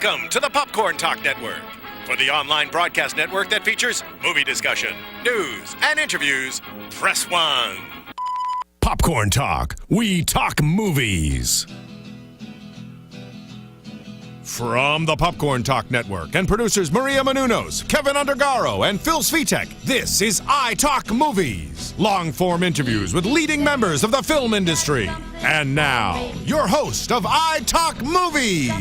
Welcome to the Popcorn Talk Network. For the online broadcast network that features movie discussion, news, and interviews, press 1. Popcorn Talk. We talk movies. From the Popcorn Talk Network and producers Maria Menounos, Kevin Undergaro, and Phil Svitek, this is iTalk Movies. Long-form interviews with leading members of the film industry. And now, your host of iTalk Movies.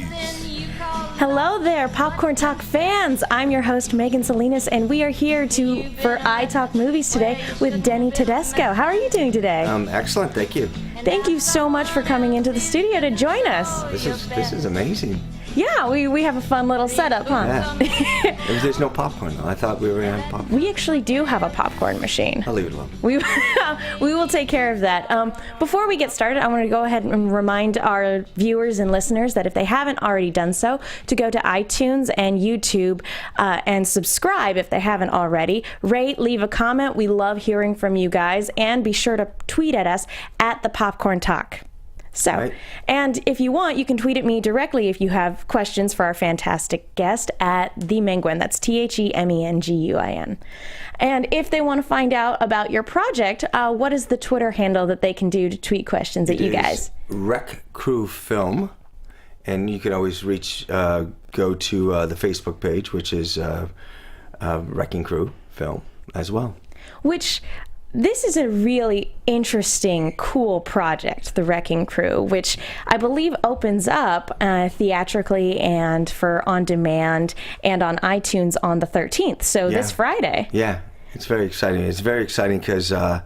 Hello there, Popcorn Talk fans. I'm your host, Megan Salinas, and we are here for iTalk Movies today with Denny Tedesco. How are you doing today? Excellent, thank you. Thank you so much for coming into the studio to join us. This is amazing. Yeah, we have a fun little setup, huh? Yeah. There's no popcorn, though. I thought we were going to have popcorn. We actually do have a popcorn machine. I'll leave it alone. We will take care of that. Before we get started, I want to go ahead and remind our viewers and listeners that if they haven't already done so, to go to iTunes and YouTube and subscribe if they haven't already. Rate, leave a comment. We love hearing from you guys. And be sure to tweet at us at the Popcorn Talk. So, right. And if you want, you can tweet at me directly if you have questions for our fantastic guest at The Menguin. That's TheMenguin. And if they want to find out about your project, what is the Twitter handle that they can do to tweet questions at you guys? Rec Crew Film. And you can always go to the Facebook page, which is Wrecking Crew Film as well. This is a really interesting, cool project, The Wrecking Crew, which I believe opens up theatrically and for on demand and on iTunes on the 13th, so this Friday. Yeah, it's very exciting. It's very exciting because I've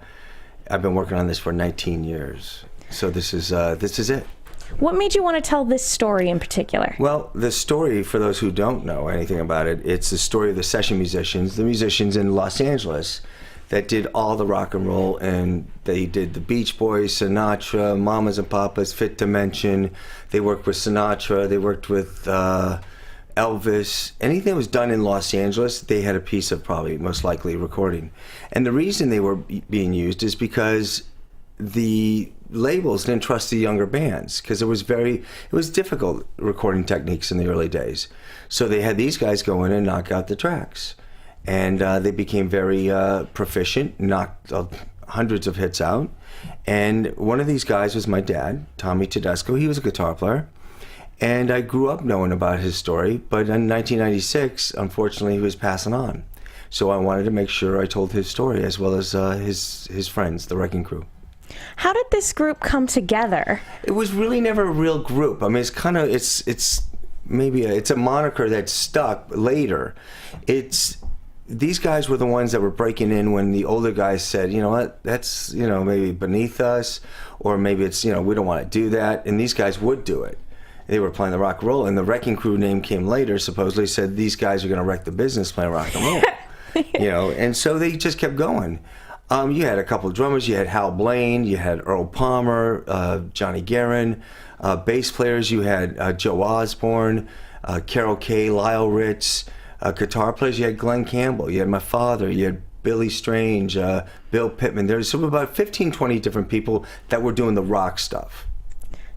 been working on this for 19 years, so this is it. What made you want to tell this story in particular? Well, the story, for those who don't know anything about it, it's the story of the session musicians, the musicians in Los Angeles that did all the rock and roll, and they did the Beach Boys, Sinatra, Mamas and Papas, Fit to Mention. They worked with Sinatra, they worked with Elvis. Anything that was done in Los Angeles, they had a piece of probably most likely recording. And the reason they were being used is because the labels didn't trust the younger bands, because it was difficult recording techniques in the early days. So they had these guys go in and knock out the tracks. And they became very proficient, knocked hundreds of hits out. And one of these guys was my dad, Tommy Tedesco. He was a guitar player. And I grew up knowing about his story. But in 1996, unfortunately, he was passing on. So I wanted to make sure I told his story, as well as his friends, the Wrecking Crew. How did this group come together? It was really never a real group. I mean, it's a moniker that stuck later. These guys were the ones that were breaking in when the older guys said, you know what, that's, maybe beneath us, or maybe it's, we don't want to do that. And these guys would do it. They were playing the rock and roll, and the Wrecking Crew name came later, supposedly said these guys are going to wreck the business playing rock and roll. And so they just kept going. You had a couple of drummers. You had Hal Blaine, you had Earl Palmer, Johnny Guerin. Bass players, you had Joe Osborne, Carol Kay, Lyle Ritz. Guitar players, you had Glen Campbell, you had my father, you had Billy Strange, Bill Pittman. There's about 15, 20 different people that were doing the rock stuff.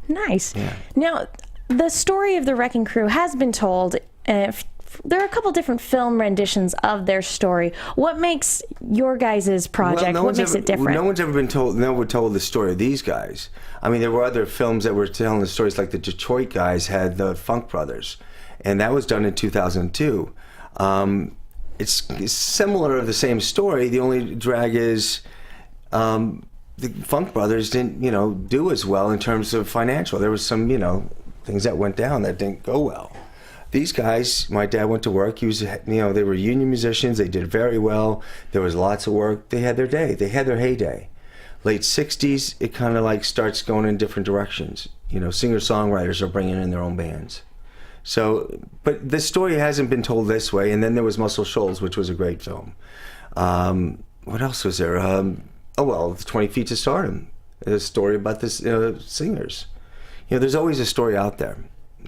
Nice. Yeah. Now, the story of the Wrecking Crew has been told. There are a couple different film renditions of their story. What makes your guys' project, what makes it different? No one's ever been told the story of these guys. I mean, there were other films that were telling the stories, like the Detroit guys had the Funk Brothers, and that was done in 2002. It's similar of the same story. The only drag is the Funk Brothers didn't, do as well in terms of financial. There was some, things that went down that didn't go well. These guys, my dad went to work. He was, they were union musicians. They did very well. There was lots of work. They had their day. They had their heyday. Late 60s, it kind of starts going in different directions. Singer-songwriters are bringing in their own bands. So, but the story hasn't been told this way. And then there was Muscle Shoals, which was a great film. What else was there? 20 Feet to Stardom. A story about this singers. There's always a story out there.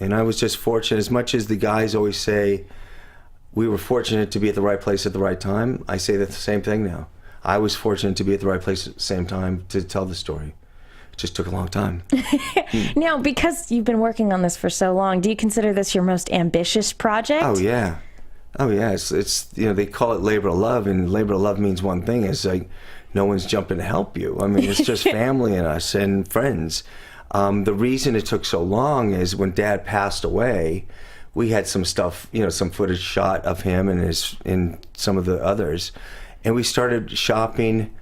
And I was just fortunate, as much as the guys always say, we were fortunate to be at the right place at the right time. I say the same thing now. I was fortunate to be at the right place at the same time to tell the story. Just took a long time. Now, because you've been working on this for so long, do you consider this your most ambitious project? Oh yeah. It's they call it labor of love, and labor of love means one thing. It's like no one's jumping to help you. I mean, it's just family and us and friends. The reason it took so long is when Dad passed away, we had some stuff, some footage shot of him and some of the others, and we started shopping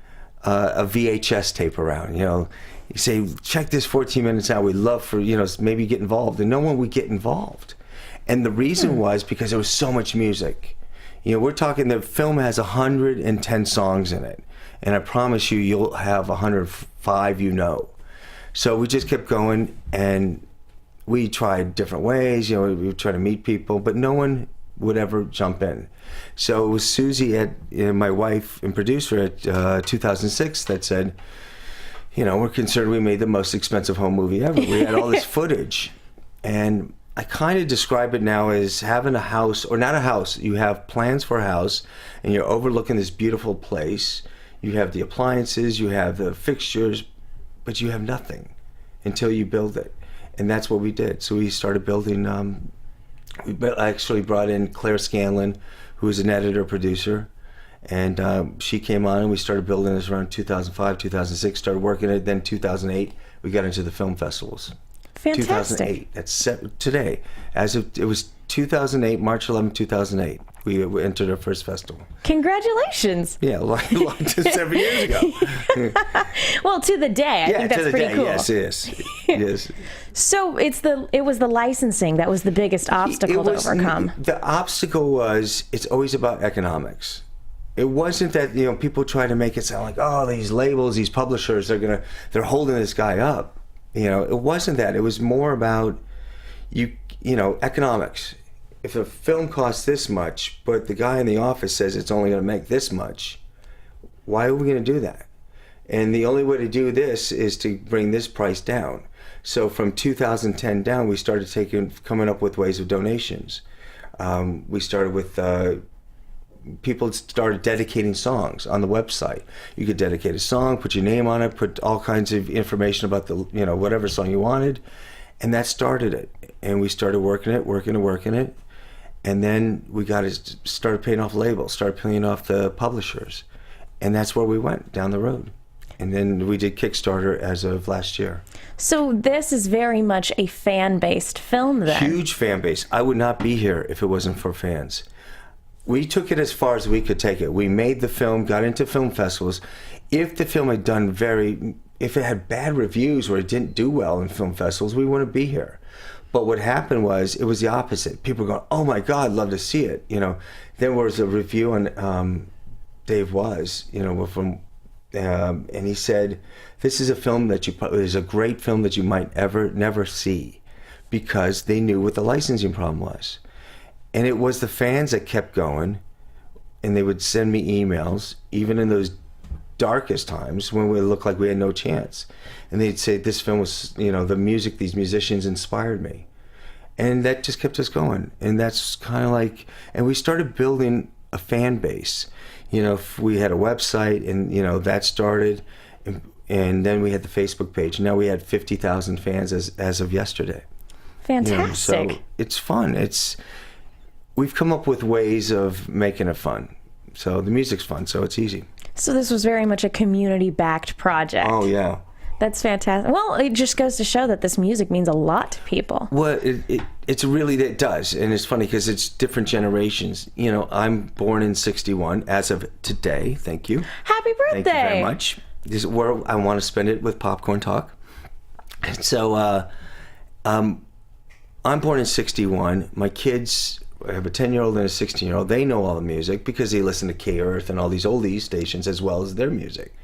a VHS tape around. You say, check this 14 minutes out. We'd love for maybe get involved, and no one would get involved. And the reason was because there was so much music. We're talking, the film has 110 songs in it, and I promise you'll have 105 So we just kept going, and we tried different ways. We would try to meet people, but no one would ever jump in. So it was Susie, my wife and producer at 2006, that said, we're concerned we made the most expensive home movie ever. We had all this footage, and I kind of describe it now as having a house, or not a house. You have plans for a house, and you're overlooking this beautiful place. You have the appliances, you have the fixtures, but you have nothing until you build it. And that's what we did. So we started building. We actually brought in Claire Scanlon, who was an editor-producer, and she came on, and we started building this around 2005, 2006, started working it. Then 2008, we got into the film festivals. Fantastic. 2008. That's today. It was 2008, March 11, 2008. We entered our first festival. Congratulations. Yeah, like 7 years ago. Well, to the day. I think that's pretty cool. Yes, it is. Yes. So it was the licensing that was the biggest obstacle to overcome. The obstacle was, it's always about economics. It wasn't that, people try to make it sound like, oh, these labels, these publishers, they're holding this guy up. It wasn't that. It was more about economics. If a film costs this much, but the guy in the office says it's only going to make this much, why are we going to do that? And the only way to do this is to bring this price down. So from 2010 down, we started coming up with ways of donations. We started with people started dedicating songs on the website. You could dedicate a song, put your name on it, put all kinds of information about the whatever song you wanted, and that started it. And we started working it, and then we started paying off labels, started paying off the publishers, and that's where we went down the road. And then we did Kickstarter as of last year. So this is very much a fan-based film then? Huge fan base. I would not be here if it wasn't for fans. We took it as far as we could take it. We made the film, got into film festivals. If the film had if it had bad reviews or it didn't do well in film festivals, we wouldn't be here. But what happened was, it was the opposite. People were going, oh my God, love to see it. There was a review on Dave Was, from, and he said, this is a film that is a great film that you might never see, because they knew what the licensing problem was. And it was the fans that kept going, and they would send me emails, even in those darkest times when we looked like we had no chance. And they'd say, this film was, the music, these musicians inspired me. And that just kept us going. And that's kind of like, and we started building a fan base. We had a website, and, that started, and then we had the Facebook page. Now we had 50,000 fans as of yesterday. Fantastic. So it's fun. We've come up with ways of making it fun. So the music's fun, so it's easy. So this was very much a community-backed project. Oh, yeah. That's fantastic. Well, it just goes to show that this music means a lot to people. Well, it does. And it's funny because it's different generations. I'm born in 61 as of today. Thank you. Happy birthday. Thank you very much. This is where I want to spend it with Popcorn Talk. And so I'm born in 61. My kids, I have a 10-year-old and a 16-year-old. They know all the music because they listen to K-Earth and all these oldies stations as well as their music.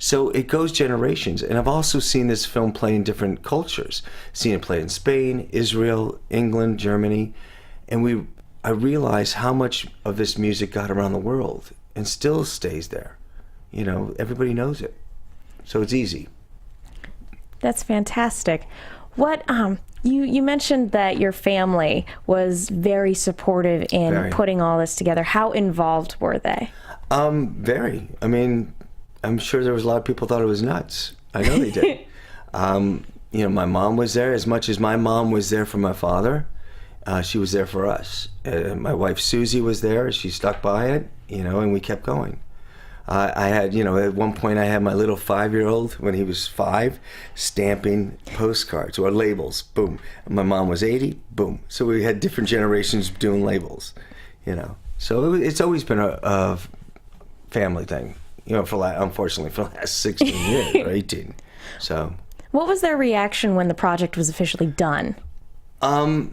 So it goes generations. And I've also seen this film play in different cultures. Seen it play in Spain, Israel, England, Germany. And I realized how much of this music got around the world and still stays there. Everybody knows it. So it's easy. That's fantastic. What you mentioned that your family was very supportive in putting all this together. How involved were they? Very. I mean, I'm sure there was a lot of people thought it was nuts. I know they did. My mom was there. As much as my mom was there for my father, she was there for us. My wife Susie was there. She stuck by it, and we kept going. I had, at one point I had my little 5-year-old when he was 5 stamping postcards or labels. Boom. My mom was 80. Boom. So we had different generations doing labels, So it's always been a family thing, unfortunately for the last 16 years or 18. So. What was their reaction when the project was officially done? My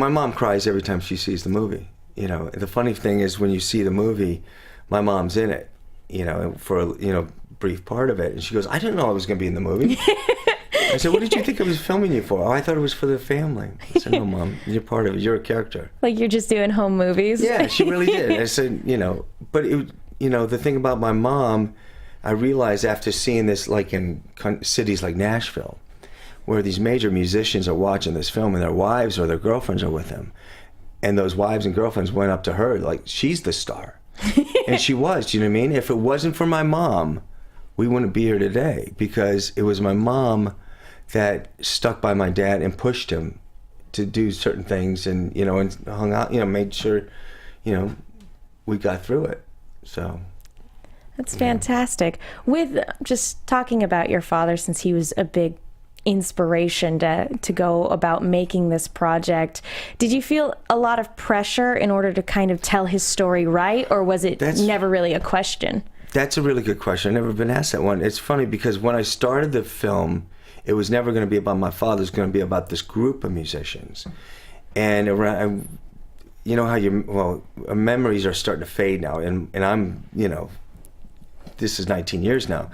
mom cries every time she sees the movie. The funny thing is when you see the movie, my mom's in it, for a brief part of it, and she goes, "I didn't know I was going to be in the movie." I said, "What did you think I was filming you for?" "Oh, I thought it was for the family." I said, "No, Mom, you're part of it. You're a character." Like you're just doing home movies. Yeah, she really did. I said, but the thing about my mom, I realized after seeing this, like in cities like Nashville, where these major musicians are watching this film and their wives or their girlfriends are with them, and those wives and girlfriends went up to her like she's the star. And she was, do you know what I mean? If it wasn't for my mom, we wouldn't be here today, because it was my mom that stuck by my dad and pushed him to do certain things, and and hung out, made sure, we got through it. So that's fantastic. With just talking about your father, since he was a big inspiration to go about making this project, did you feel a lot of pressure in order to kind of tell his story right, or was it never really a question? That's a really good question. I've never been asked that one. It's funny because when I started the film, it was never going to be about my father. It was going to be about this group of musicians. And around, how memories are starting to fade now, and I'm, this is 19 years now.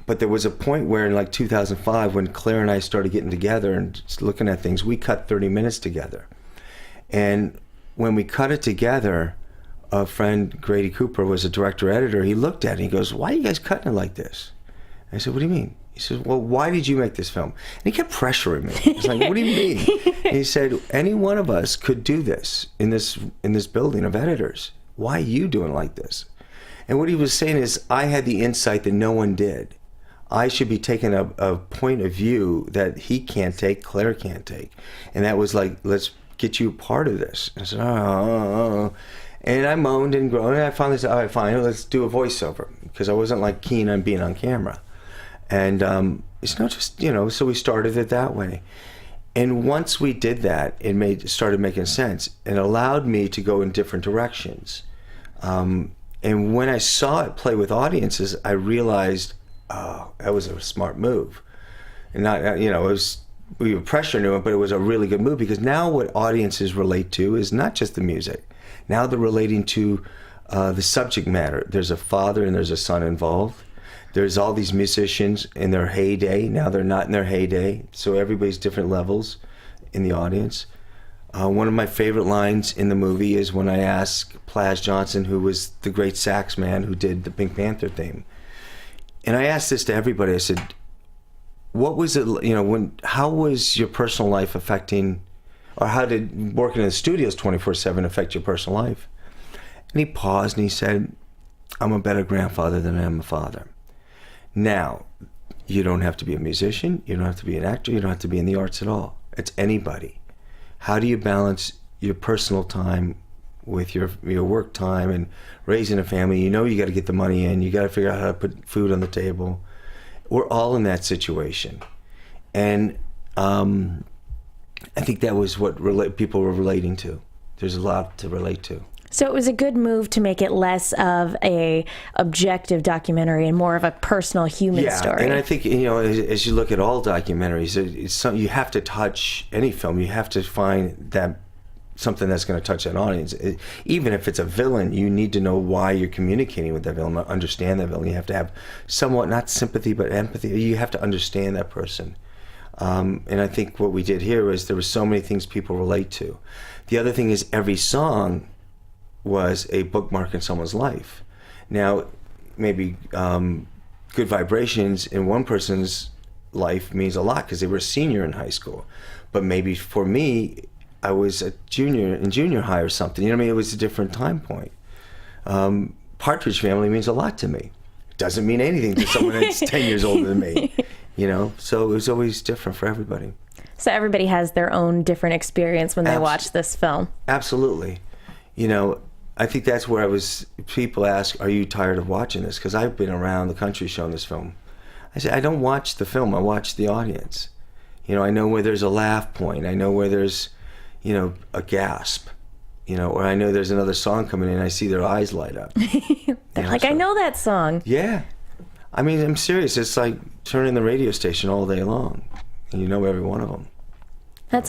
But there was a point where in like 2005 when Claire and I started getting together and just looking at things, we cut 30 minutes together. And when we cut it together, a friend, Grady Cooper, was a director-editor. He looked at it and he goes, "Why are you guys cutting it like this?" I said, "What do you mean?" He says, "Well, why did you make this film?" And he kept pressuring me. I was like, "What do you mean?" And he said, "Any one of us could do this in this building of editors. Why are you doing it like this?" And what he was saying is, I had the insight that no one did. I should be taking a point of view that he can't take, Claire can't take. And that was like, let's get you part of this. I said, oh. And I moaned and groaned, and I finally said, all right, fine, let's do a voiceover. Because I wasn't like keen on being on camera. And it's not just, so we started it that way. And once we did that, it started making sense. It allowed me to go in different directions. And when I saw it play with audiences, I realized, oh, that was a smart move. And not, we were pressuring to it, but it was a really good move, because now what audiences relate to is not just the music. Now they're relating to the subject matter. There's a father and there's a son involved. There's all these musicians in their heyday. Now they're not in their heyday. So everybody's different levels in the audience. One of my favorite lines in the movie is when I ask Plas Johnson, who was the great sax man who did the Pink Panther theme. And I asked this to everybody. I said, what was it, how was your personal life affecting, or how did working in the studios 24/7 affect your personal life? And he paused and he said, I'm a better grandfather than I am a father. Now, you don't have to be a musician, you don't have to be an actor, you don't have to be in the arts at all. It's anybody. How do you balance your personal time with your work time and raising a family? You got to get the money in. You got to figure out how to put food on the table. We're all in that situation. And I think that was what people were relating to. There's a lot to relate to. So it was a good move to make it less of a objective documentary and more of a personal human story. Yeah, and I think, as you look at all documentaries, it's you have to touch any film. You have to find that something that's going to touch an audience. Even if it's a villain, you need to know why you're communicating with that villain, understand that villain. You have to have somewhat, not sympathy, but empathy. You have to understand that person. And I think what we did here was there were so many things people relate to. The other thing is every song was a bookmark in someone's life. Now, maybe Good Vibrations in one person's life means a lot because they were a senior in high school. But maybe for me, I was a junior in junior high or something. It was a different time point. Partridge Family means a lot to me. It doesn't mean anything to someone that's 10 years older than me, you know? So it was always different for everybody. So everybody has their own different experience when they watch this film. Absolutely. You know, I think that's where people ask, are you tired of watching this? Because I've been around the country showing this film. I say, I don't watch the film, I watch the audience. You know, I know where there's a laugh point. I know where there's, you know, a gasp. You know, or I know there's another song coming in, I see their eyes light up. They're like, I know that song. Yeah. I mean, I'm serious. It's like turning the radio station all day long. And you know every one of them. That's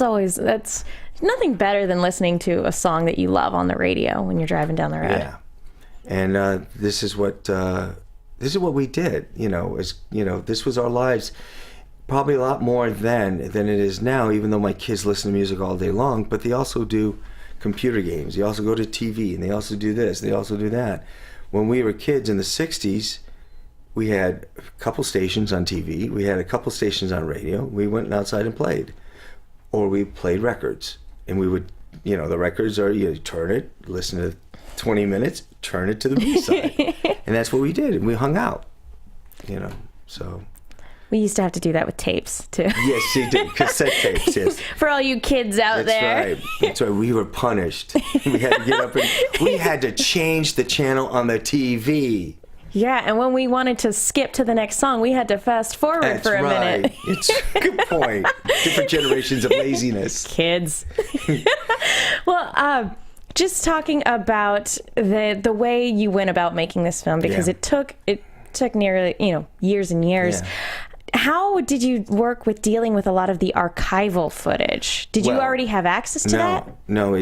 nothing better than listening to a song that you love on the radio when you're driving down the road. Yeah. And this is what we did, you know, this was our lives. Probably a lot more then than it is now, even though my kids listen to music all day long, but they also do computer games. They also go to TV, and they also do this, they also do that. When we were kids in the 60s, we had a couple stations on TV, we had a couple stations on radio, we went outside and played. Or we played records. And we would, you know, the records are, you turn it, listen to 20 minutes, turn it to the B-side. And that's what we did, and we hung out, you know, so... We used to have to do that with tapes, too. Yes, you did. Cassette tapes, yes. For all you kids out there. That's right. We were punished. We had to get up and we had to change the channel on the TV. Yeah, and when we wanted to skip to the next song, we had to fast forward for a minute. It's a good point. Different generations of laziness. Kids. Well, just talking about the way you went about making this film, because it took nearly, years and years. Yeah. How did you work with dealing with a lot of the archival footage? Did you already have access to that? No,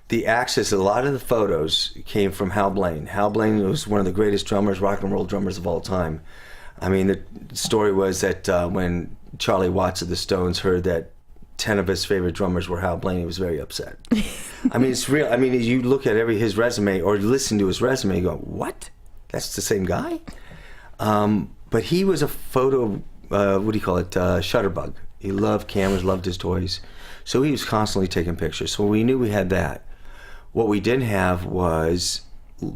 the access, a lot of the photos came from Hal Blaine. Hal Blaine was one of the greatest drummers, rock and roll drummers of all time. I mean, the story was that when Charlie Watts of the Stones heard that 10 of his favorite drummers were Hal Blaine, he was very upset. I mean, it's real. I mean, you look at his resume or listen to his resume, you go, what? That's the same guy? But he was a photo, shutterbug. He loved cameras, loved his toys. So he was constantly taking pictures. So we knew we had that. What we didn't have was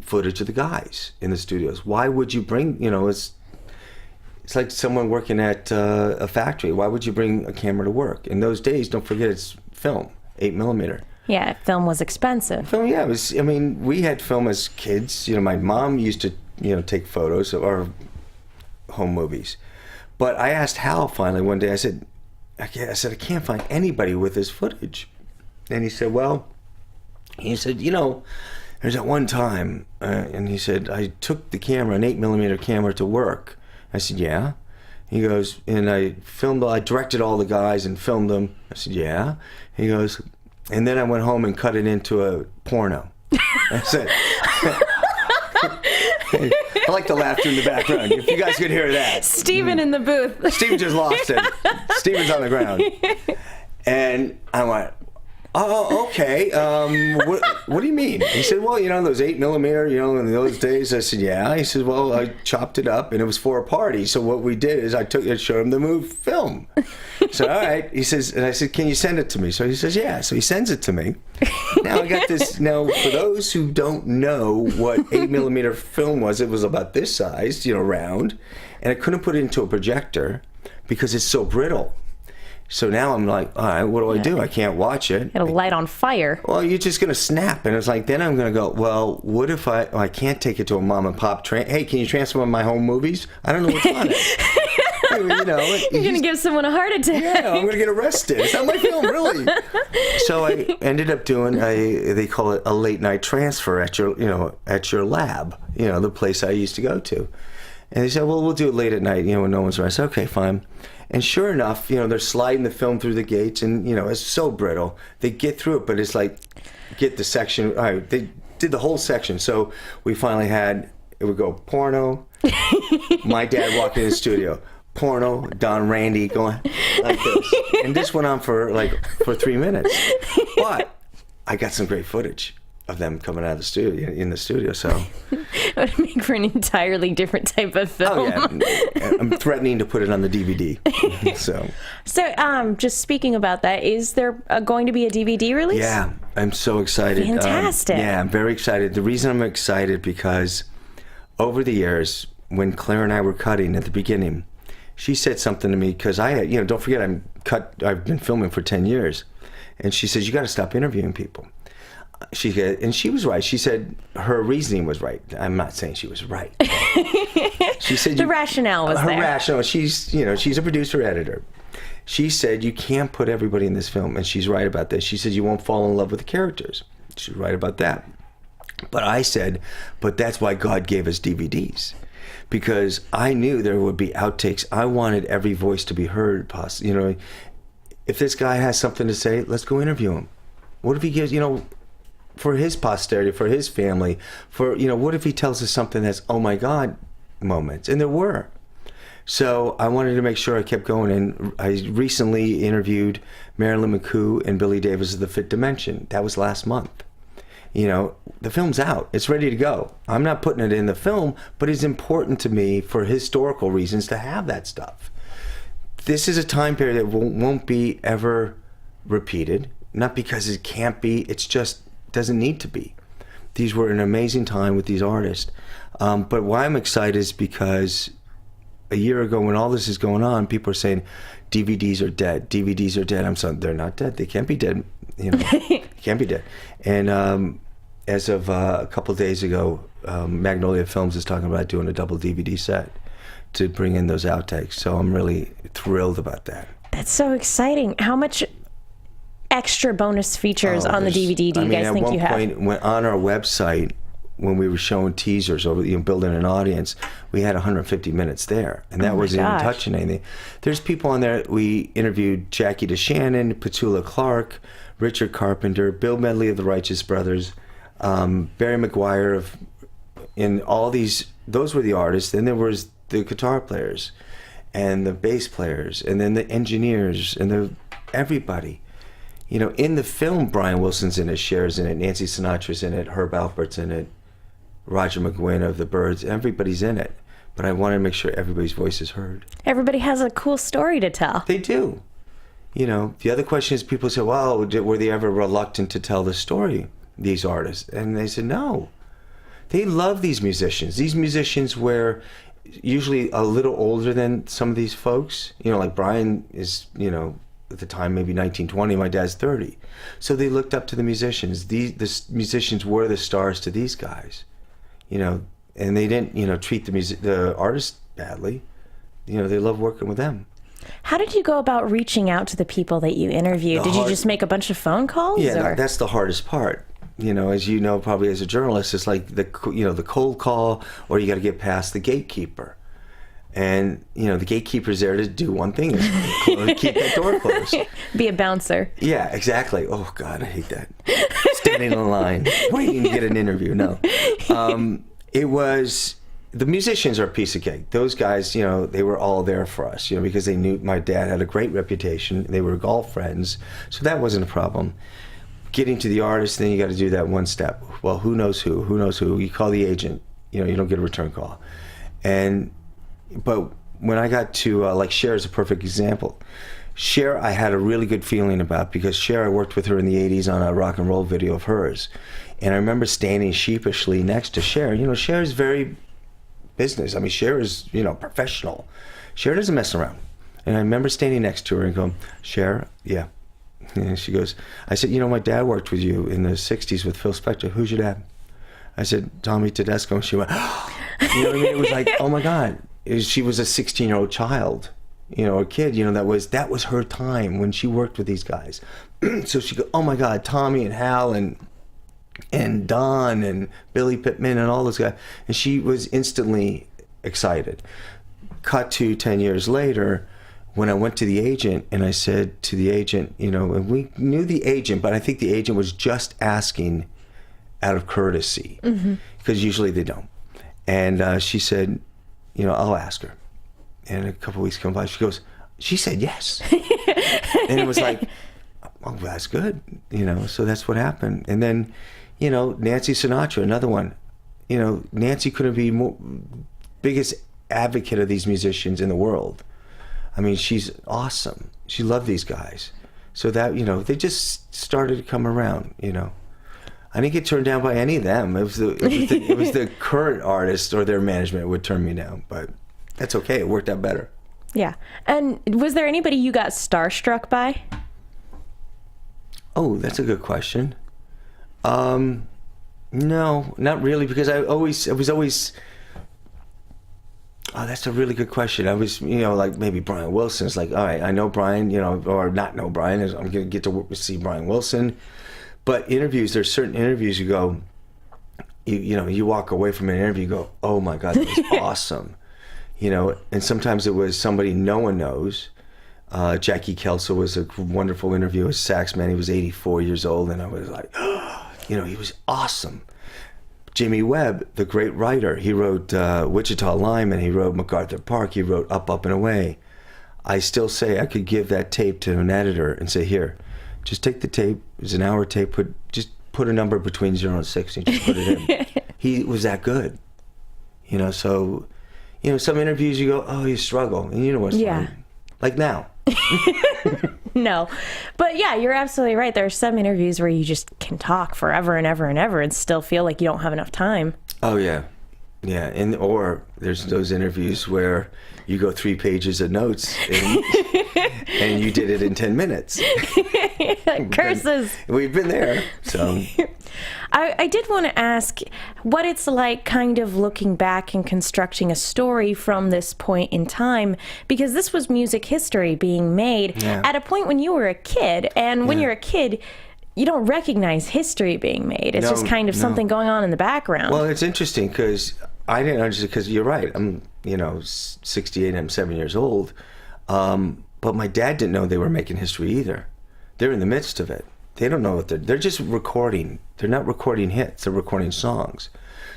footage of the guys in the studios. Why would you bring, it's like someone working at a factory. Why would you bring a camera to work? In those days, don't forget, it's film, 8mm. Yeah, film was expensive. Film, yeah. We had film as kids. My mom used to, take photos of our home movies. But I asked Hal finally one day, I said, I can't find anybody with this footage. And he said, there's that one time, and he said, I took the camera, an 8mm camera, to work. I said, yeah. He goes, and I directed all the guys and filmed them. I said, yeah. He goes, and then I went home and cut it into a porno. I said, I like the laughter in the background. If you guys could hear that. Steven in the booth. Steven just lost it. Steven's on the ground. And I went, oh, okay. What do you mean? He said, well, those 8mm, in those days. I said, yeah. He said, well, I chopped it up, and it was for a party. So what we did is I showed him the film. So, all right. He says, and I said, can you send it to me? So he says, yeah. So he sends it to me. Now I got this. Now, for those who don't know what 8mm film was, it was about this size, round, and I couldn't put it into a projector because it's so brittle. So now I'm like, all right, what do I do? I can't watch it. It'll light on fire. Well, you're just going to snap. And it's like, then I'm going to go, well, what if I can't take it to a mom and pop hey, can you transfer my home movies? I don't know what's on it. You're going to give someone a heart attack. Yeah, I'm going to get arrested. It's not my film, really. So I ended up doing they call it a late night transfer at your lab, the place I used to go to. And they said, well, we'll do it late at night, when no one's around. I said, okay, fine. And sure enough, they're sliding the film through the gates, and, it's so brittle. They get through it, but it's like, get the section. All right, they did the whole section. So we finally it would go porno, my dad walking in the studio, porno, Don Randy going like this. And this went on for 3 minutes. But I got some great footage of them coming out of the studio, in the studio, so. It would make for an entirely different type of film. Oh, yeah. I'm threatening to put it on the DVD. So, just speaking about that, is there going to be a DVD release? Yeah, I'm so excited. Fantastic. Yeah, I'm very excited. The reason I'm excited because over the years, when Claire and I were cutting at the beginning, she said something to me, because I had, don't forget, I've been filming for 10 years. And she says, you got to stop interviewing people. And she was right. She said her reasoning was right. I'm not saying she was right. She said the rationale was there. Her rationale. She's a producer editor. She said you can't put everybody in this film, and she's right about this. She said you won't fall in love with the characters. She's right about that. But I said, but that's why God gave us DVDs, because I knew there would be outtakes. I wanted every voice to be heard. If this guy has something to say, let's go interview him. What if he gives, for his posterity, for his family, what if he tells us something that's, oh my God, moments? And there were. So I wanted to make sure I kept going, and I recently interviewed Marilyn McCoo and Billy Davis of The Fifth Dimension. That was last month. The film's out. It's ready to go. I'm not putting it in the film, but it's important to me for historical reasons to have that stuff. This is a time period that won't be ever repeated, not because it can't be, it's just doesn't need to be. These were an amazing time with these artists. But why I'm excited is because a year ago, when all this is going on, people are saying DVDs are dead. DVDs are dead. I'm saying they're not dead. They can't be dead. Can't be dead. And as of a couple of days ago, Magnolia Films is talking about doing a double DVD set to bring in those outtakes. So I'm really thrilled about that. That's so exciting. How much extra bonus features on the DVD do you guys think you have? At one point, on our website, when we were showing teasers over building an audience, we had 150 minutes there, and that wasn't even touching anything. There's people on there. We interviewed Jackie DeShannon, Petula Clark, Richard Carpenter, Bill Medley of the Righteous Brothers, Barry McGuire in all these. Those were the artists. Then there was the guitar players, and the bass players, and then the engineers, and everybody. In the film, Brian Wilson's in it, Cher's in it, Nancy Sinatra's in it, Herb Alpert's in it, Roger McGuinn of the Byrds. Everybody's in it. But I want to make sure everybody's voice is heard. Everybody has a cool story to tell. They do. The other question is, people say, well, were they ever reluctant to tell the story, these artists? And they said, no. They love these musicians. These musicians were usually a little older than some of these folks. Like Brian is, at the time, maybe 1920, my dad's 30. So they looked up to the musicians. The musicians were the stars to these guys, and they didn't, treat the artists badly. They loved working with them. How did you go about reaching out to the people that you interviewed? Did you just make a bunch of phone calls? Yeah, that's the hardest part. As you know, probably as a journalist, it's like the cold call, or you got to get past the gatekeeper. And, the gatekeeper's there to do one thing, is keep that door closed. Be a bouncer. Yeah, exactly. Oh, God, I hate that. Standing in line, waiting to get an interview. No. The musicians are a piece of cake. Those guys, they were all there for us, because they knew my dad had a great reputation. They were golf friends, so that wasn't a problem. Getting to the artist, then you got to do that one step. Well, who knows who? Who knows who? You call the agent. You don't get a return call. But when I got to, like Cher is a perfect example. Cher, I had a really good feeling about, because Cher, I worked with her in the 80s on a rock and roll video of hers. And I remember standing sheepishly next to Cher. Cher is very business. Cher is, professional. Cher doesn't mess around. And I remember standing next to her and going, Cher, yeah. And she goes, I said, my dad worked with you in the 60s with Phil Spector. Who's your dad? I said, Tommy Tedesco. And she went, It was like, oh my God. She was a 16-year-old child, a kid, that was her time when she worked with these guys. So she go, oh my God, Tommy and Hal and Don and Billy Pittman and all those guys. And she was instantly excited. Cut to 10 years later, when I went to the agent, and I said to the agent, and we knew the agent, but I think the agent was just asking out of courtesy, because usually they don't. And she said, I'll ask her. And a couple of weeks come by, she said yes. And it was like, oh, that's good. So that's what happened. And then, Nancy Sinatra, another one. Nancy couldn't be biggest advocate of these musicians in the world. She's awesome. She loved these guys. So that, they just started to come around, I didn't get turned down by any of them. It was the current artist or their management would turn me down, but that's okay. It worked out better. Yeah. And was there anybody you got starstruck by? Oh, that's a good question. No, not really, because I was always. Oh, that's a really good question. I was, like maybe Brian Wilson's like, all right, I know Brian, or not know Brian. I'm going to get to see Brian Wilson. But interviews, there's certain interviews you go, you walk away from an interview, you go, oh my God, that was awesome. And sometimes it was somebody no one knows. Jackie Kelso was a wonderful interview, a sax man. He was 84 years old, and I was like, he was awesome. Jimmy Webb, the great writer, he wrote Wichita Lineman, he wrote MacArthur Park, he wrote Up, Up and Away. I still say I could give that tape to an editor and say, here, just take the tape, it's an hour tape, just put a number between 0 and 6 and just put it in. He was that good. So, some interviews you go, oh, you struggle, and what's fun. Like now. No. But yeah, you're absolutely right. There are some interviews where you just can talk forever and ever and ever and still feel like you don't have enough time. Oh, yeah. Yeah. Or there's those interviews where you go 3 pages of notes and you did it in 10 minutes. Curses. We've been there. So I did want to ask what it's like kind of looking back and constructing a story from this point in time, because this was music history being made at a point when you were a kid. And when you're a kid, you don't recognize history being made. It's just kind of something going on in the background. Well, it's interesting because I didn't understand, because you're right. I'm, 68, I'm 7 years old. But my dad didn't know they were making history either. They're in the midst of it. They don't know what they're just recording. They're not recording hits, they're recording songs.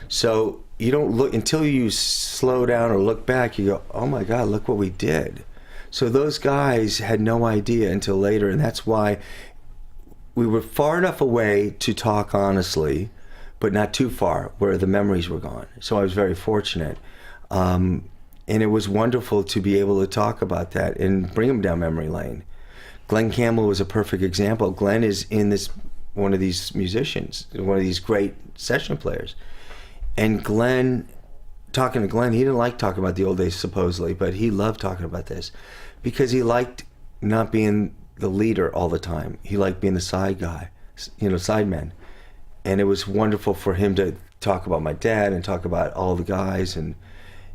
So you don't look, until you slow down or look back, you go, oh my God, look what we did. So those guys had no idea until later, and that's why we were far enough away to talk honestly, but not too far where the memories were gone. So I was very fortunate. And it was wonderful to be able to talk about that and bring them down memory lane. Glen Campbell was a perfect example. Glen is one of these musicians, one of these great session players. And talking to Glen, he didn't like talking about the old days supposedly, but he loved talking about this because he liked not being the leader all the time. He liked being the side guy, sideman. And it was wonderful for him to talk about my dad and talk about all the guys, and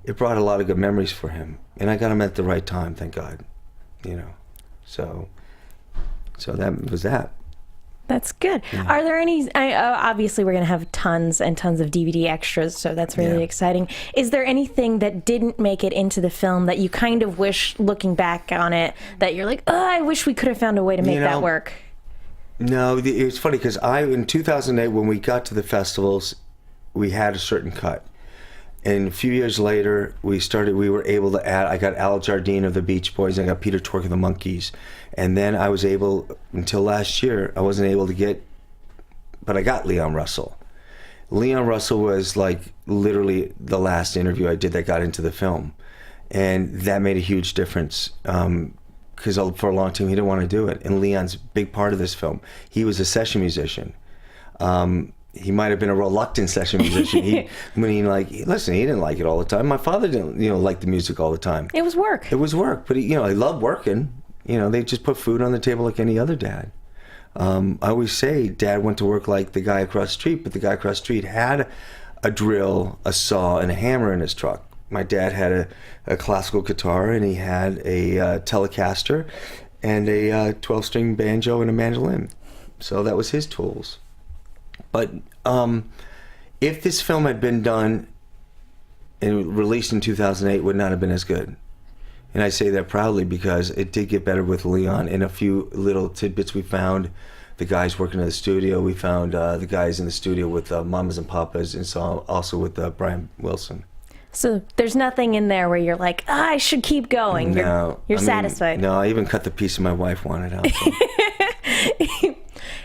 it brought a lot of good memories for him. And I got him at the right time, thank God. So that was that. That's good. Yeah. Are there any, obviously we're going to have tons and tons of DVD extras, so that's really exciting. Is there anything that didn't make it into the film that you kind of wish, looking back on it, that you're like, oh, I wish we could have found a way to make that work? No, it was funny because in 2008, when we got to the festivals, we had a certain cut. And a few years later, we were able to add, I got Al Jardine of the Beach Boys, and I got Peter Tork of the Monkees. And then I was able, until last year, I wasn't able to get, but I got Leon Russell. Leon Russell was like literally the last interview I did that got into the film. And that made a huge difference. Because for a long time, he didn't want to do it. And Leon's a big part of this film. He was a session musician. He might have been a reluctant session musician. He didn't like it all the time. My father didn't, like the music all the time. It was work. It was work, but he loved working. They just put food on the table like any other dad. I always say Dad went to work like the guy across the street, but the guy across the street had a drill, a saw, and a hammer in his truck. My dad had a classical guitar, and he had a Telecaster and a 12-string banjo and a mandolin. So that was his tools. But if this film had been done and released in 2008, it would not have been as good. And I say that proudly because it did get better with Leon. In a few little tidbits we found, the guys working in the studio, we found the guys in the studio with Mamas and Papas, and so also with Brian Wilson. So there's nothing in there where you're like, I should keep going. No. You're satisfied. No, I even cut the piece my wife wanted out. So.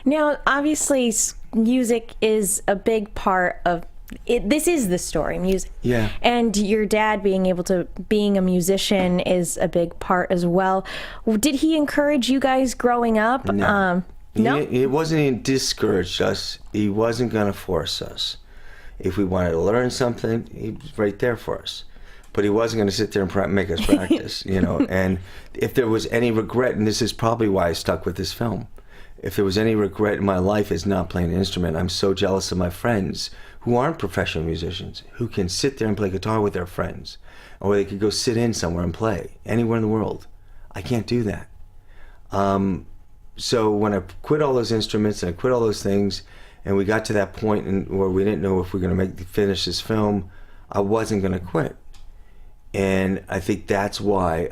Now, obviously, music is a big part of it. This is the story, music. Yeah. And your dad being a musician is a big part as well. Did he encourage you guys growing up? No. No? He wasn't even discouraged us. He wasn't going to force us. If we wanted to learn something, he was right there for us. But he wasn't going to sit there and make us practice, you know. And if there was any regret, and this is probably why I stuck with this film, if there was any regret in my life is not playing an instrument, I'm so jealous of my friends who aren't professional musicians, who can sit there and play guitar with their friends, or they could go sit in somewhere and play, anywhere in the world. I can't do that. So when I quit all those instruments and I quit all those things, and we got to that point where we didn't know if we were going to finish this film, I wasn't going to quit. And I think that's why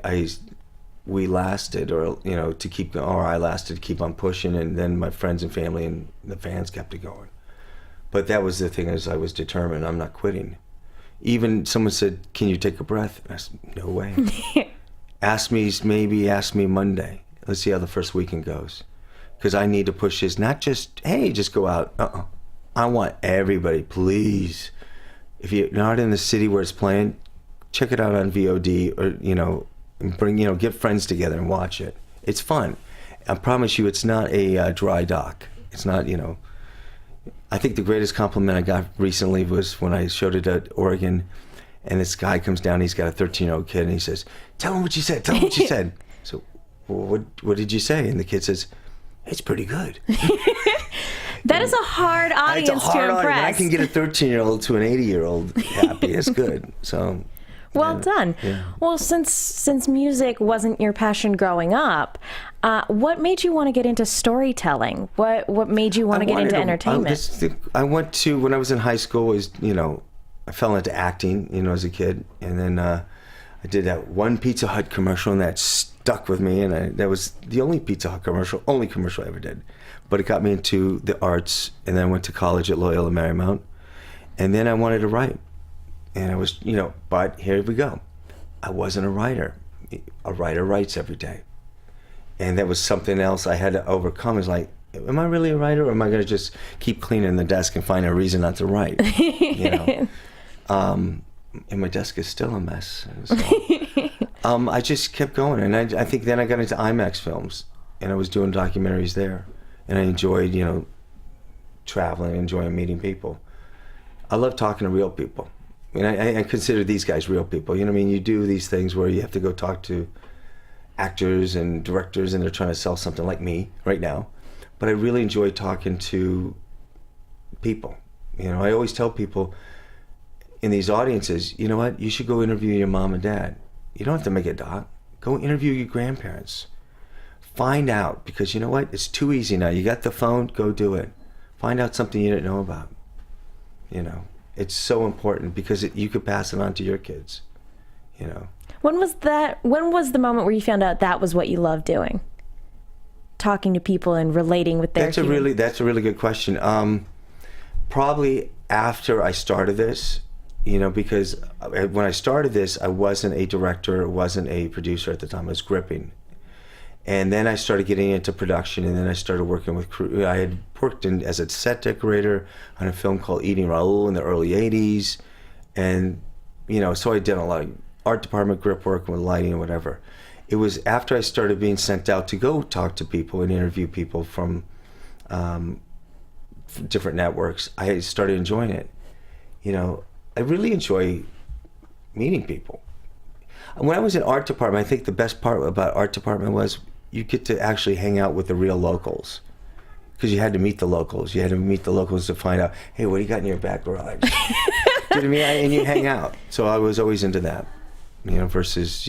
we lasted, or you know, to keep, or I lasted to keep on pushing, and then my friends and family and the fans kept it going. But that was the thing, is I was determined. I'm not quitting. Even someone said, "Can you take a breath?" I said, "No way." Ask me Monday. Let's see how the first weekend goes, because I need to push this. Not just, hey, just go out. I want everybody, please. If you're not in the city where it's playing, check it out on VOD, or you know, get friends together and watch it. It's fun. I promise you, it's not a dry dock. It's not, you know. I think the greatest compliment I got recently was when I showed it at Oregon, and this guy comes down. He's got a 13-year-old kid, and he says, "Tell him what you said. Tell him what you said." So, well, what did you say? And the kid says, "It's pretty good." That is a hard audience to impress. When I can get a 13-year-old to an 80-year-old happy, it's good. So. Well done. Yeah. Well, since music wasn't your passion growing up, what made you want to get into storytelling? What made you want to get into entertainment? I went to, when I was in high school, I fell into acting, as a kid, and then I did that one Pizza Hut commercial, and that stuck with me, and that was the only Pizza Hut only commercial I ever did. But it got me into the arts, and then I went to college at Loyola Marymount, and then I wanted to write. And I was, but here we go. I wasn't a writer. A writer writes every day. And that was something else I had to overcome. Is like, am I really a writer, or am I going to just keep cleaning the desk and find a reason not to write? And my desk is still a mess. So, I just kept going. And I think then I got into IMAX films, and I was doing documentaries there. And I enjoyed, traveling, enjoying meeting people. I love talking to real people. I mean, I consider these guys real people. You know what I mean? You do these things where you have to go talk to actors and directors, and they're trying to sell something, like me right now. But I really enjoy talking to people. I always tell people in these audiences, you know what? You should go interview your mom and dad. You don't have to make a doc. Go interview your grandparents. Find out, because you know what? It's too easy now. You got the phone, go do it. Find out something you didn't know about. It's so important, because you could pass it on to your kids, When was the moment where you found out that was what you loved doing? Talking to people and relating with their That's a really good question. Probably after I started this, because when I started this, I wasn't a director, wasn't a producer at the time. I was gripping. And then I started getting into production, and then I started working with crew. I had worked as a set decorator on a film called Eating Raoul in the early 80s. And, so I did a lot of art department grip work with lighting and whatever. It was after I started being sent out to go talk to people and interview people from different networks, I started enjoying it. I really enjoy meeting people. When I was in art department, I think the best part about art department was you get to actually hang out with the real locals, because you had to meet the locals. You had to meet the locals to find out, hey, what do you got in your back garage? Do you know what I mean? And you hang out. So I was always into that, versus,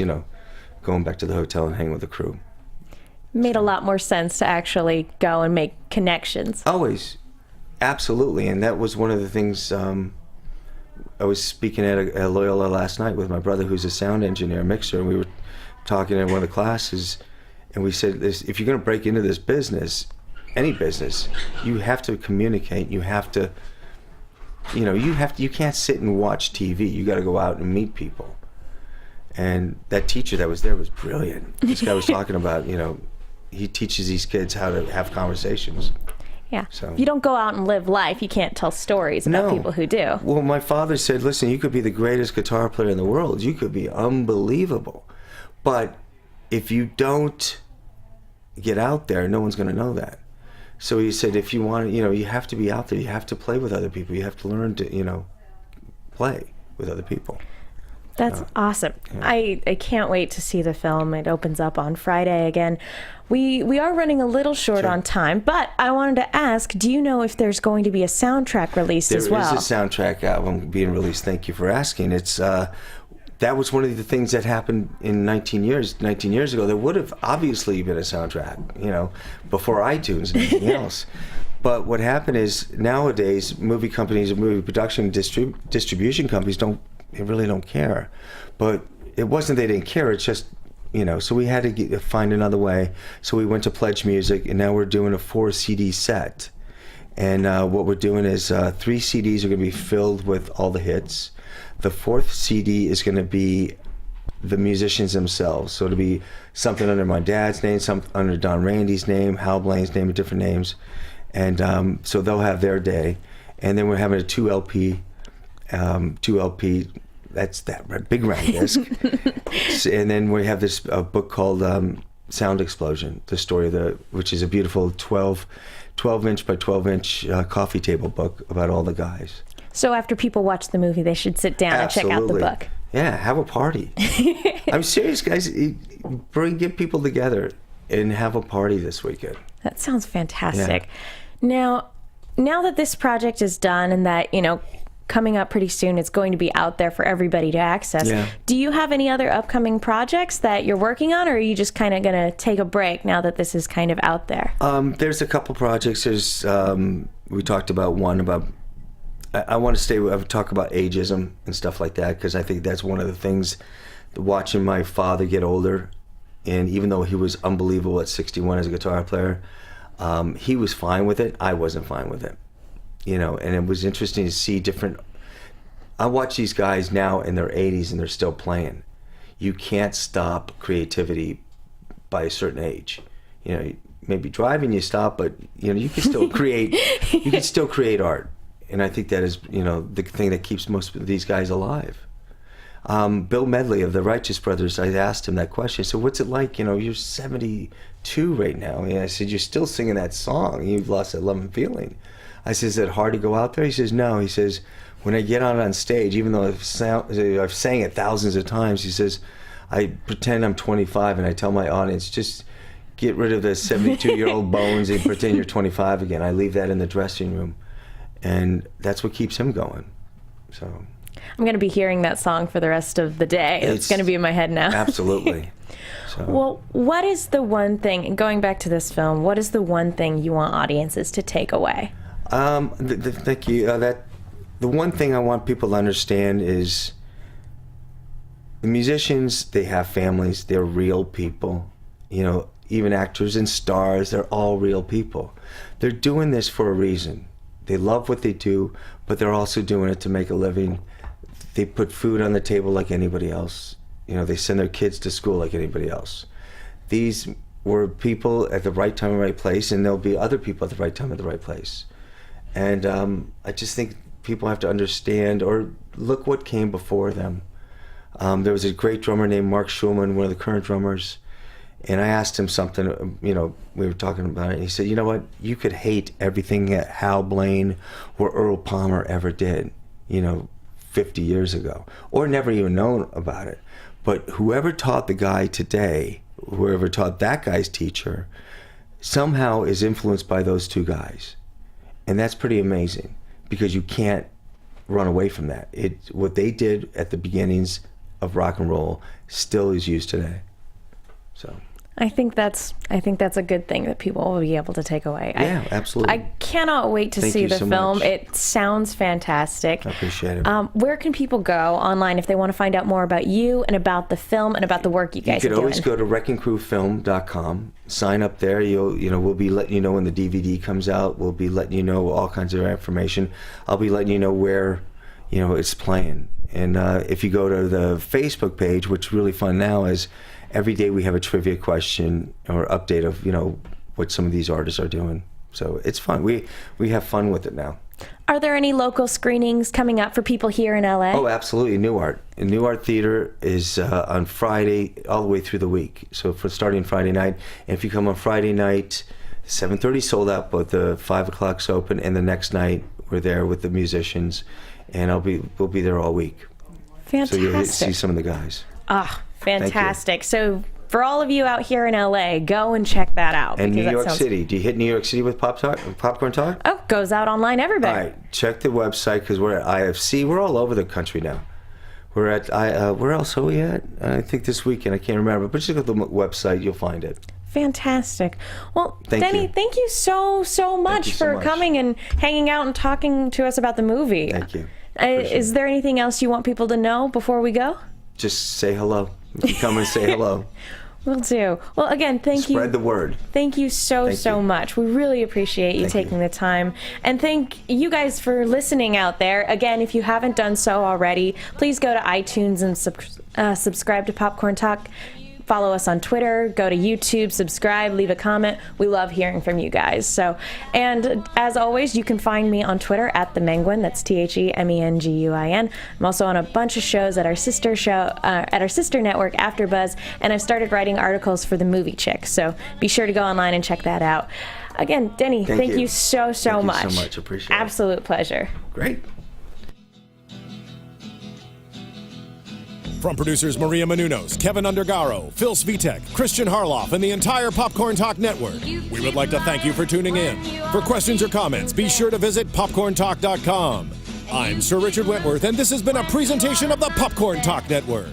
going back to the hotel and hang with the crew. Made a lot more sense to actually go and make connections. Always. Absolutely. And that was one of the things. I was speaking at Loyola last night with my brother, who's a sound engineer, mixer, and we were talking in one of the classes, and we said, if you're going to break into this business, any business, you have to communicate. You have to, you can't sit and watch TV. You got to go out and meet people. And that teacher that was there was brilliant. This guy was talking about, he teaches these kids how to have conversations. Yeah. So, if you don't go out and live life, you can't tell stories about people who do. Well, my father said, listen, you could be the greatest guitar player in the world. You could be unbelievable. But if you don't get out there, no one's going to know that. So he said, if you want, you have to be out there. You have to play with other people. You have to learn to, play with other people. That's awesome. Yeah. I can't wait to see the film. It opens up on Friday again. We are running a little short on time, but I wanted to ask, do you know if there's going to be a soundtrack released as well? There is a soundtrack album being released. Thank you for asking. It's that was one of the things that happened in 19 years ago. There would have obviously been a soundtrack, before iTunes and everything else. But what happened is nowadays movie companies and movie production distribution companies really don't care. But it wasn't they didn't care, it's just, so we had to find another way. So we went to Pledge Music, and now we're doing a 4 CD set. And what we're doing is 3 CDs are going to be filled with all the hits. The 4th CD is going to be the musicians themselves. So it'll be something under my dad's name, something under Don Randy's name, Hal Blaine's name, different names. And so they'll have their day. And then we're having a 2 LP, that's that big round disc. And then we have this book called Sound Explosion, the story of which is a beautiful 12-inch by 12-inch coffee table book about all the guys. So after people watch the movie, they should sit down and check out the book. Yeah, have a party. I'm serious, guys. Get people together and have a party this weekend. That sounds fantastic. Yeah. Now that this project is done and that, coming up pretty soon, it's going to be out there for everybody to access. Yeah. Do you have any other upcoming projects that you're working on, or are you just kind of going to take a break now that this is kind of out there? There's a couple projects. We talked about one about, I want to talk about ageism and stuff like that, because I think that's one of the things, watching my father get older, and even though he was unbelievable at 61 as a guitar player, he was fine with it. I wasn't fine with it. And it was interesting to see I watch these guys now in their 80s and they're still playing. You can't stop creativity by a certain age. Maybe driving you stop, but you can still create. You can still create art, and I think that is the thing that keeps most of these guys alive. Bill Medley of the Righteous Brothers, I asked him that question. So what's it like? You're 72 right now. And I said, you're still singing that song. You've lost that love and feeling. I said, is it hard to go out there? He says, no. He says, when I get on stage, even though I've sang it thousands of times, he says, I pretend I'm 25 and I tell my audience, just get rid of the 72-year-old bones and pretend you're 25 again. I leave that in the dressing room. And that's what keeps him going. So I'm going to be hearing that song for the rest of the day. It's going to be in my head now. Absolutely. So. Well, what is the one thing, going back to this film, what is the one thing you want audiences to take away? Thank you. The one thing I want people to understand is the musicians, they have families, they're real people. Even actors and stars, they're all real people. They're doing this for a reason. They love what they do, but they're also doing it to make a living. They put food on the table like anybody else. They send their kids to school like anybody else. These were people at the right time and right place, and there'll be other people at the right time at the right place. And I just think people have to understand or look what came before them. There was a great drummer named Mark Schulman, one of the current drummers, and I asked him something, we were talking about it, and he said, you know what, you could hate everything that Hal Blaine or Earl Palmer ever did, 50 years ago, or never even known about it. But whoever taught the guy today, whoever taught that guy's teacher, somehow is influenced by those two guys. And that's pretty amazing, because you can't run away from that. What they did at the beginnings of rock and roll still is used today. So I think that's a good thing that people will be able to take away. Yeah, absolutely. I cannot wait to see the film. Much. It sounds fantastic. I appreciate it. Where can people go online if they want to find out more about you and about the film and about the work you guys are doing? You could always go to wreckingcrewfilm.com. Sign up there. We'll be letting you know when the DVD comes out. We'll be letting you know all kinds of information. I'll be letting you know where it's playing. And if you go to the Facebook page, what's really fun now is every day we have a trivia question or update of what some of these artists are doing. So it's fun. We have fun with it now. Are there any local screenings coming up for people here in LA? Oh, absolutely. New Art. New Art Theater is on Friday all the way through the week. So starting Friday night. And if you come on Friday night, 7:30 sold out, but the 5 o'clock's open, and the next night we're there with the musicians, and we'll be there all week. Fantastic. So you'll see some of the guys. Ah, fantastic. So for all of you out here in LA, go and check that out. And New York City. Do you hit New York City with Popcorn Talk? Oh, goes out online everywhere. All right, check the website because we're at IFC. We're all over the country now. We're at, where else are we at? I think this weekend, I can't remember, but just go to the website, you'll find it. Fantastic. Well, Denny, you. thank you so much for coming and hanging out and talking to us about the movie. Thank you. Is there anything else you want people to know before we go? Just say hello. If you come and say hello. Will do. Well, again, thank you. Spread the word. Thank you so much. We really appreciate you taking the time. And thank you guys for listening out there. Again, if you haven't done so already, please go to iTunes and subscribe to Popcorn Talk. Follow us on Twitter, go to YouTube, subscribe, leave a comment. We love hearing from you guys. So, and as always, you can find me on Twitter at the Menguin. That's TheMenguin. I'm also on a bunch of shows at our sister network, AfterBuzz, and I've started writing articles for the Movie Chick. So be sure to go online and check that out. Again, Denny, thank you so much. Thank you so much. Appreciate it. Absolute pleasure. Great. From producers Maria Menounos, Kevin Undergaro, Phil Svitek, Christian Harloff, and the entire Popcorn Talk Network, we would like to thank you for tuning in. For questions or comments, be sure to visit popcorntalk.com. I'm Sir Richard Wentworth, and this has been a presentation of the Popcorn Talk Network.